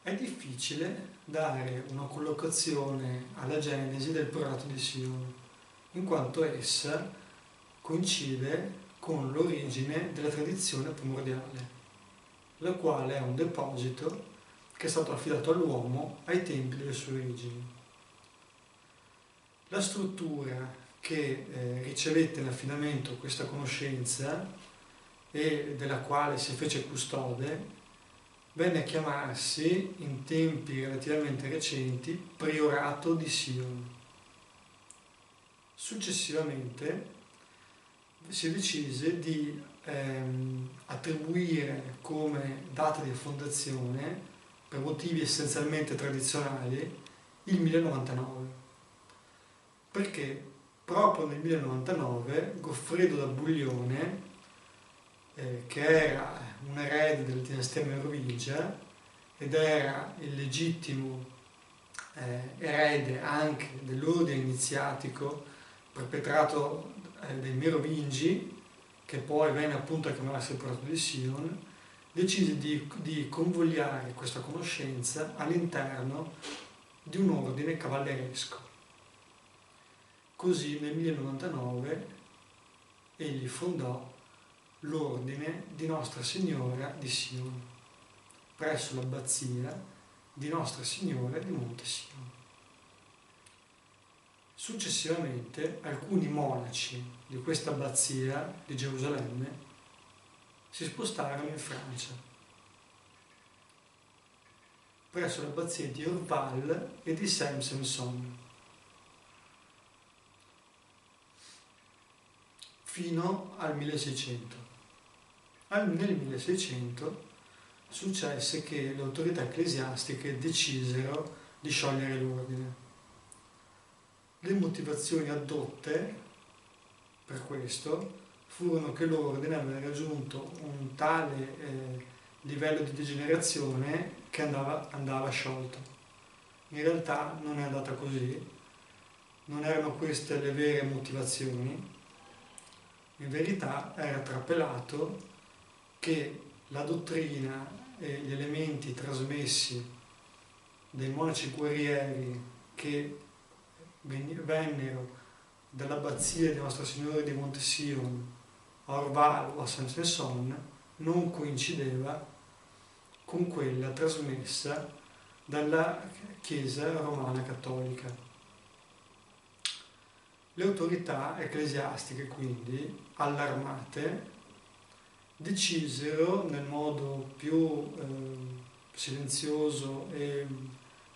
È difficile dare una collocazione alla genesi del Prato di Sion, in quanto essa coincide con l'origine della tradizione primordiale, la quale è un deposito che è stato affidato all'uomo ai tempi delle sue origini. La struttura che ricevette in affidamento questa conoscenza e della quale si fece custode venne a chiamarsi, in tempi relativamente recenti, Priorato di Sion. Successivamente si decise di attribuire come data di fondazione, per motivi essenzialmente tradizionali, il 1099, perché proprio nel 1099 Goffredo da Buglione, che era un erede della dinastia merovingia ed era il legittimo erede anche dell'ordine iniziatico perpetrato dai Merovingi, che poi venne appunto a chiamarsi il Prato di Sion, decise di convogliare questa conoscenza all'interno di un ordine cavalleresco. Così nel 1099 egli fondò l'ordine di Nostra Signora di Sion, presso l'abbazia di Nostra Signora di Monte Sion. Successivamente alcuni monaci di questa abbazia di Gerusalemme si spostarono in Francia, presso l'abbazia di Orval e di Saint-Sampson, fino al 1600. Nel 1600 successe che le autorità ecclesiastiche decisero di sciogliere l'ordine. Le motivazioni addotte per questo furono che l'ordine aveva raggiunto un tale livello di degenerazione che andava sciolto. In realtà non è andata così, non erano queste le vere motivazioni. In verità era trapelato che la dottrina e gli elementi trasmessi dai monaci guerrieri che vennero dall'abbazia di Nostra Signora di Monte Sion a Orval o a Saint-Sampson non coincideva con quella trasmessa dalla Chiesa Romana Cattolica. Le autorità ecclesiastiche, quindi, allarmate, decisero nel modo più silenzioso e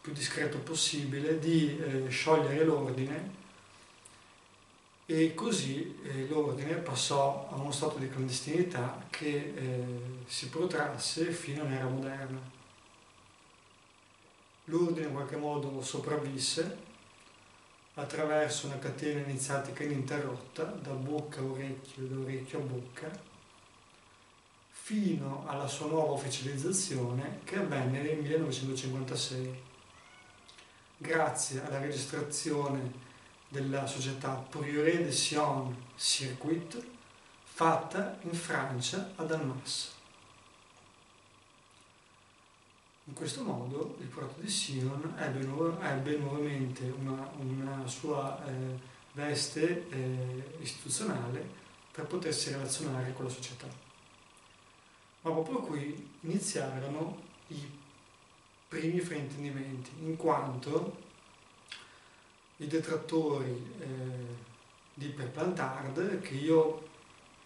più discreto possibile di sciogliere l'ordine, e così l'ordine passò a uno stato di clandestinità che si protrasse fino all'era moderna. L'ordine in qualche modo sopravvisse attraverso una catena iniziatica ininterrotta, da bocca a orecchio e da orecchio a bocca, fino alla sua nuova ufficializzazione che avvenne nel 1956, grazie alla registrazione della società Prieuré de Sion Circuit, fatta in Francia ad Annemasse. In questo modo il Prato di Sion ebbe nuovamente una sua veste istituzionale per potersi relazionare con la società. Ma proprio qui iniziarono i primi fraintendimenti, in quanto i detrattori di Perplantard, che io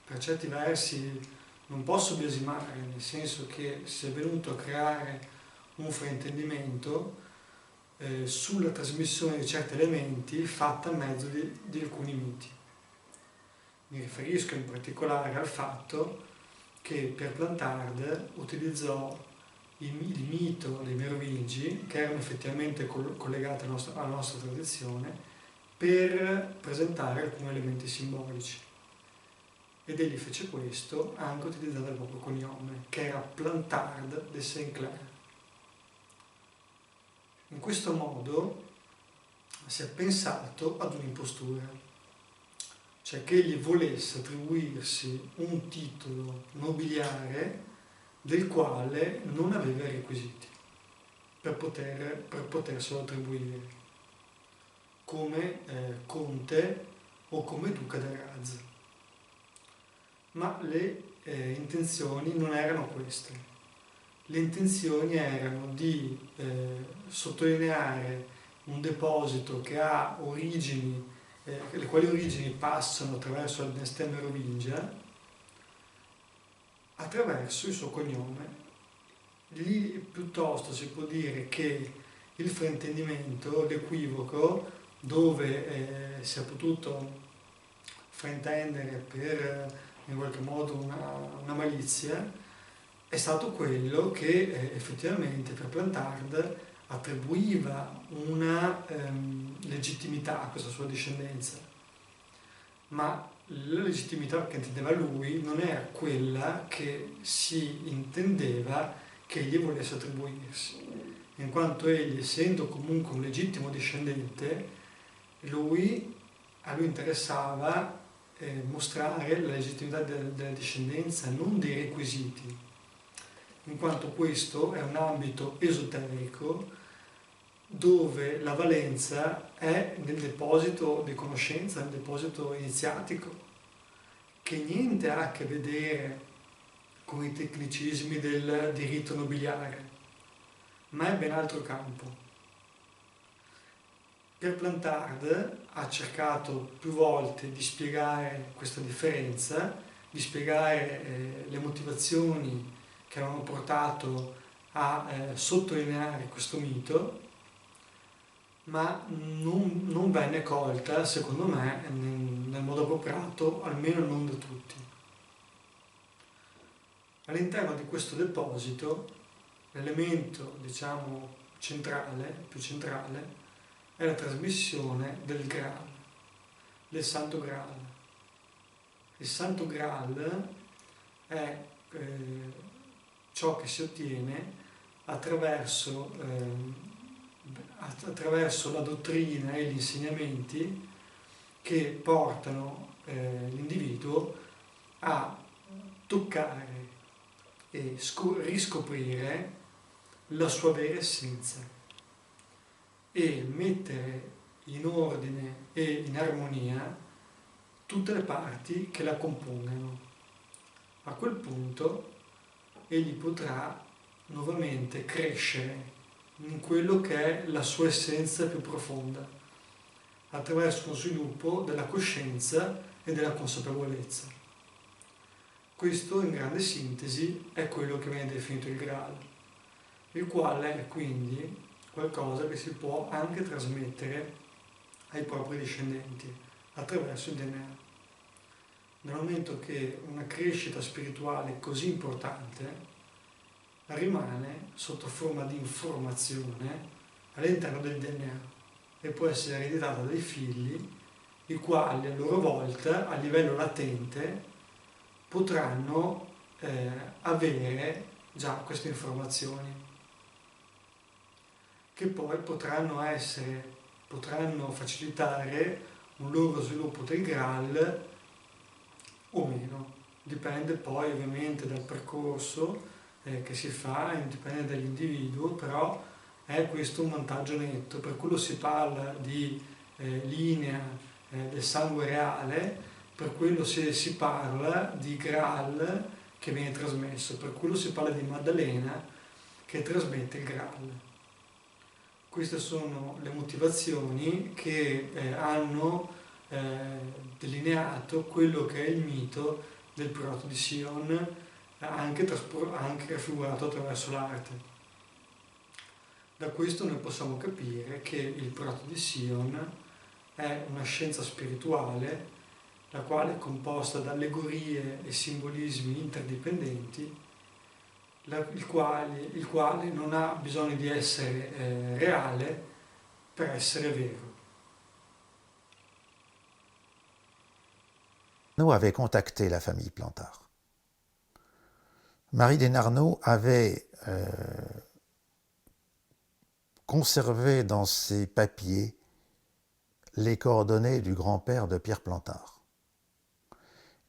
per certi versi non posso biasimare, nel senso che si è venuto a creare un fraintendimento sulla trasmissione di certi elementi fatta a mezzo di alcuni miti. Mi riferisco in particolare al fatto che Perplantard utilizzò il mito dei Merovingi, che erano effettivamente collegati alla nostra tradizione, per presentare alcuni elementi simbolici. Ed egli fece questo anche utilizzando il proprio cognome, che era Plantard de Saint-Clair. In questo modo si è pensato ad un'impostura, cioè che egli volesse attribuirsi un titolo nobiliare del quale non aveva i requisiti. per poterselo attribuire, come conte o come duca del Raz. Ma le intenzioni non erano queste. Le intenzioni erano di sottolineare un deposito che ha origini, le quali origini passano attraverso la dinastia merovingia, attraverso il suo cognome. Lì piuttosto si può dire che il fraintendimento, l'equivoco, dove si è potuto fraintendere per in qualche modo una malizia, è stato quello che effettivamente per Plantard attribuiva una legittimità a questa sua discendenza, ma la legittimità che intendeva lui non era quella che si intendeva che egli volesse attribuirsi, in quanto egli, essendo comunque un legittimo discendente, a lui interessava mostrare la legittimità della discendenza, non dei requisiti, in quanto questo è un ambito esoterico dove la valenza è nel deposito di conoscenza, nel deposito iniziatico, che niente ha a che vedere con i tecnicismi del diritto nobiliare, ma è ben altro campo. Per Plantard ha cercato più volte di spiegare questa differenza, di spiegare le motivazioni che avevano portato a sottolineare questo mito, ma non venne colta, secondo me, nel modo appropriato, almeno non da tutti. All'interno di questo deposito, l'elemento, diciamo, più centrale, è la trasmissione del Graal, del Santo Graal. Il Santo Graal è ciò che si ottiene attraverso la dottrina e gli insegnamenti che portano l'individuo a toccare e riscoprire la sua vera essenza e mettere in ordine e in armonia tutte le parti che la compongano. A quel punto egli potrà nuovamente crescere in quello che è la sua essenza più profonda, attraverso lo sviluppo della coscienza e della consapevolezza. Questo, in grande sintesi, è quello che viene definito il Graal, il quale è quindi qualcosa che si può anche trasmettere ai propri discendenti attraverso il DNA. Nel momento che una crescita spirituale così importante rimane sotto forma di informazione all'interno del DNA e può essere ereditata dai figli, i quali a loro volta a livello latente potranno avere già queste informazioni, che poi potranno facilitare un loro sviluppo del Graal o meno. Dipende poi ovviamente dal percorso che si fa, dipende dall'individuo, però è questo un vantaggio netto. Per quello si parla di linea del sangue reale, per quello si parla di Graal che viene trasmesso, per quello si parla di Maddalena che trasmette il Graal. Queste sono le motivazioni che hanno delineato quello che è il mito del Proto di Sion, anche raffigurato attraverso l'arte. Da questo noi possiamo capire che il Proto di Sion è una scienza spirituale, la quale è composta da allegorie e simbolismi interdipendenti, il quale non ha bisogno di essere reale per essere vero. Arnaud avait contacté la famille Plantard. Marie Desnarnaud avait conservé dans ses papiers les coordonnées du grand-père de Pierre Plantard.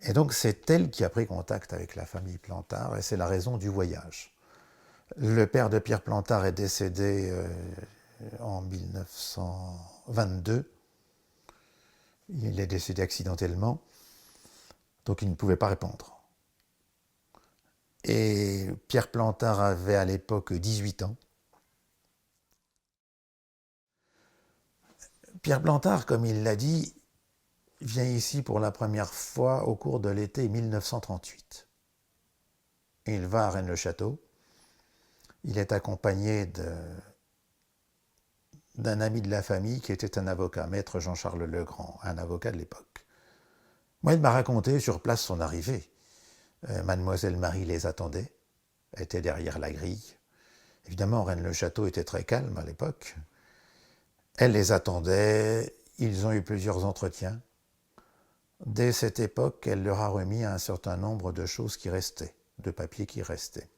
Et donc c'est elle qui a pris contact avec la famille Plantard et c'est la raison du voyage. Le père de Pierre Plantard est décédé en 1922. Il est décédé accidentellement, donc il ne pouvait pas répondre. Et Pierre Plantard avait à l'époque 18 ans. Pierre Plantard, comme il l'a dit, vient ici pour la première fois au cours de l'été 1938. Il va à Rennes-le-Château. Il est accompagné d'un ami de la famille qui était un avocat, maître Jean-Charles Legrand, un avocat de l'époque. Moi, il m'a raconté sur place son arrivée. Mademoiselle Marie les attendait, était derrière la grille. Évidemment, Rennes-le-Château était très calme à l'époque. Elle les attendait, ils ont eu plusieurs entretiens. Dès cette époque, elle leur a remis un certain nombre de choses qui restaient, de papiers qui restaient.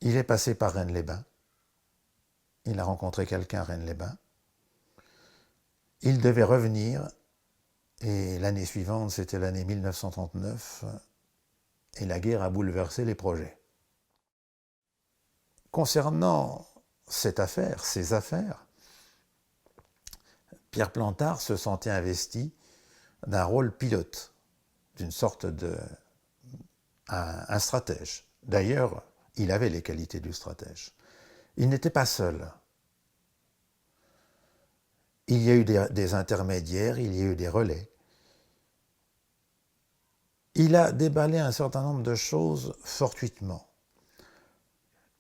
Il est passé par Rennes-les-Bains. Il a rencontré quelqu'un à Rennes-les-Bains. Il devait revenir, et l'année suivante, c'était l'année 1939, et la guerre a bouleversé les projets. Concernant cette affaire, ces affaires, Pierre Plantard se sentait investi d'un rôle pilote, d'une sorte de... un stratège. D'ailleurs, il avait les qualités du stratège. Il n'était pas seul. Il y a eu des intermédiaires, il y a eu des relais. Il a déballé un certain nombre de choses fortuitement.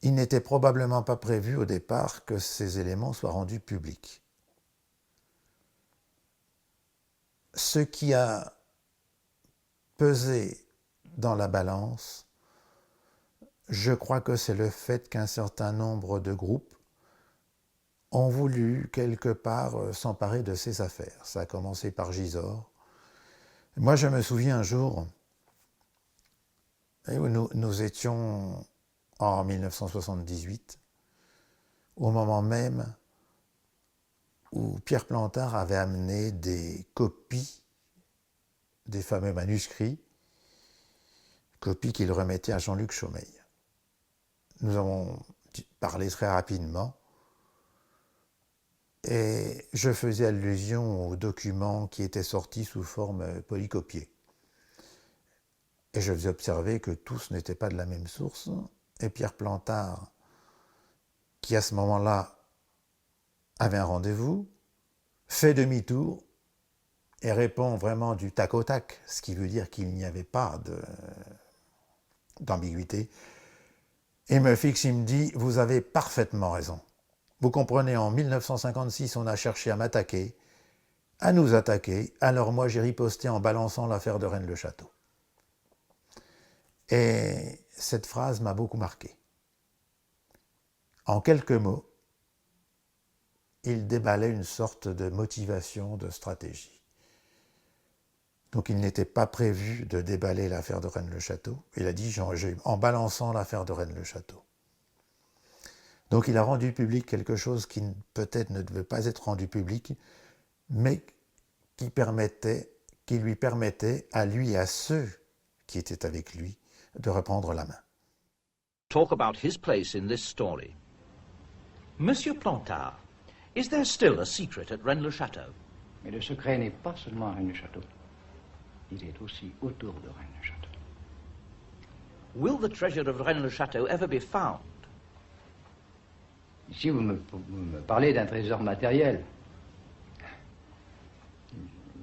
Il n'était probablement pas prévu au départ que ces éléments soient rendus publics. Ce qui a pesé dans la balance, je crois que c'est le fait qu'un certain nombre de groupes ont voulu quelque part s'emparer de ces affaires. Ça a commencé par Gisors. Moi, je me souviens un jour où nous étions en 1978, au moment même où Pierre Plantard avait amené des copies des fameux manuscrits, copies qu'il remettait à Jean-Luc Chaumeil. Nous avons parlé très rapidement et je faisais allusion aux documents qui étaient sortis sous forme polycopiée. Et je faisais observer que tous n'étaient pas de la même source. Et Pierre Plantard, qui à ce moment-là avait un rendez-vous, fait demi-tour et répond vraiment du tac au tac, ce qui veut dire qu'il n'y avait pas d'ambiguïté. Il me fixe, il me dit « Vous avez parfaitement raison. Vous comprenez, en 1956, on a cherché à m'attaquer, à nous attaquer, alors moi j'ai riposté en balançant l'affaire de Rennes-le-Château. » Et cette phrase m'a beaucoup marqué. En quelques mots, il déballait une sorte de motivation, de stratégie. Donc il n'était pas prévu de déballer l'affaire de Rennes-le-Château. Il a dit en balançant l'affaire de Rennes-le-Château. Donc il a rendu public quelque chose qui peut-être ne devait pas être rendu public, mais qui lui permettait à lui et à ceux qui étaient avec lui de reprendre la main. Talk about his place in this story. Monsieur Plantard, is there still a secret at Rennes-le-Château? Mais le secret n'est pas seulement à Rennes-le-Château. Il est aussi autour de Rennes-le-Château. Will the treasure of Rennes-le-Château ever be found? Ici, vous me parlez d'un trésor matériel.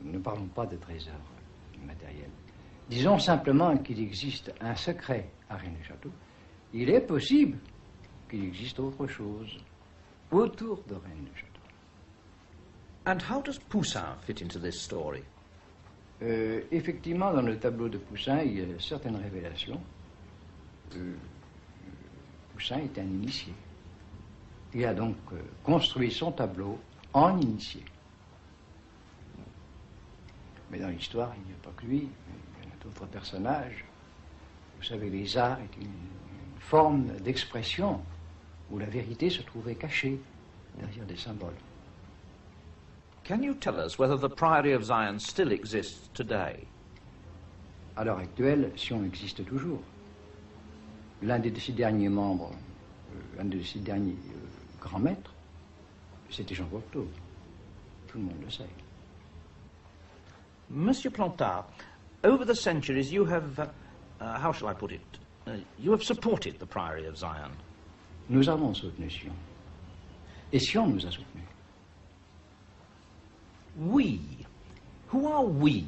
Ne parlons pas de trésor matériel. Disons simplement qu'il existe un secret à Rennes-le-Château. Il est possible qu'il existe autre chose autour de Rennes-le-Château. And how does Poussin fit into this story? Effectivement, dans le tableau de Poussin, il y a certaines révélations. Poussin est un initié. Il a donc construit son tableau en initié. Mais dans l'histoire, il n'y a pas que lui, il y en a d'autres personnages. Vous savez, les arts est une forme d'expression où la vérité se trouvait cachée derrière des symboles. Can you tell us whether the Priory of Zion still exists today? À l'heure actuelle, Sion existe toujours. l'un de ses derniers membres, un de ses derniers grands maîtres, c'était Jean Cocteau. Tout le monde le sait. Monsieur Plantard, over the centuries you have, how shall I put it, you have supported the Priory of Zion. Nous avons soutenu Sion. Et Sion nous a soutenus. We. Who are we?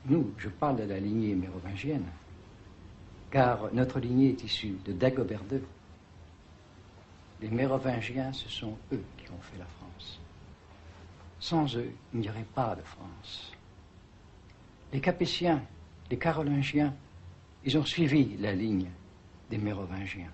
Nous, je parle de la lignée mérovingienne, car notre lignée est issue de Dagobert II. Les Mérovingiens, ce sont eux qui ont fait la France. Sans eux, il n'y aurait pas de France. Les Capétiens, les Carolingiens, ils ont suivi la ligne des Mérovingiens.